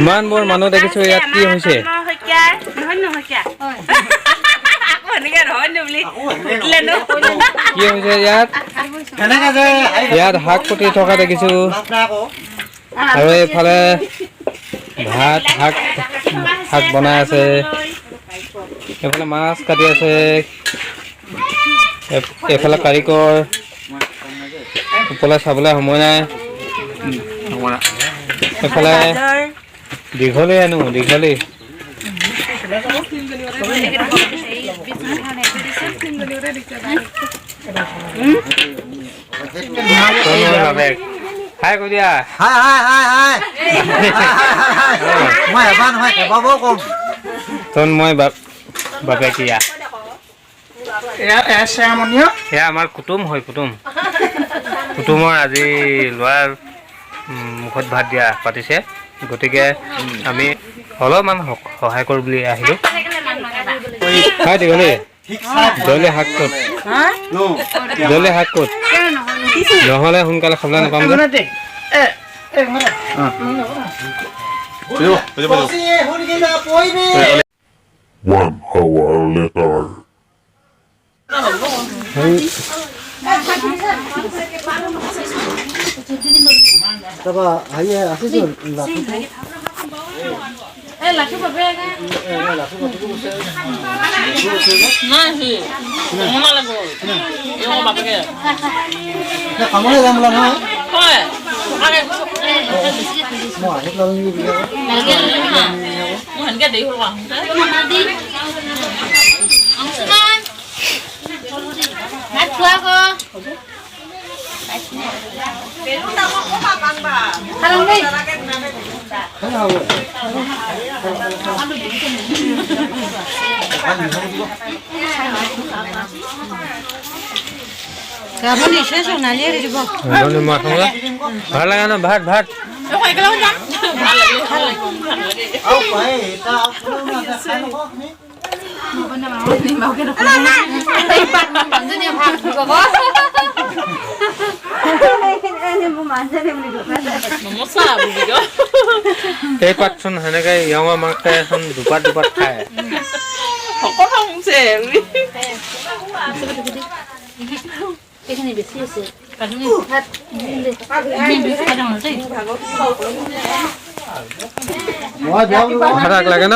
ইমানবোৰ মানুহ দেখিছো ইয়াত কি হৈছে কি হৈছে ইয়াত শাক পুতি থকা দেখিছো আৰু এইফালে ভাত শাক বনাই আছে এইফালে মাছ কাটি আছে এইফালে কাৰিকৰ ওপৰলৈ চাবলৈ সময় নাই এইফালে দীঘলী হাই কৈ দিয়া মই বাপেকীয়া এয়া আমাৰ কুটুম হয় কুটুমৰ আজি ল'ৰাৰ মুখত ভাত দিয়া পাতিছে গতিকে আমি অলপমান সহায় কৰোঁ বুলি আহিলোঁ হয় দীঘলী শাক ক'ত নহ'লে সোনকালে খাবলৈ নাপাম যে One hour later. Taba aye asisu laku babega laku batu bose nahi mona lago yo babega na kamole jamla na hoy age mo ahe lolni biya mo hanke dei hol wa di angsuman hat khua ko Pelu tamo ko papang ba? Harang dei. Hello. Kamu ni saya so nali ri bo. Doni ma khangla. Bhal laga na bhat. Koi kala ja. Bhal lagi. Au pai ta apno na ta khan ko ni. Mau bana mau ni mau ke na. Ai pat mang bantu ni bhat ko ko. এই পাতচোন সেনেকে ইয়ঙৰ মাকে এখন দুপাত খায় লাগে ন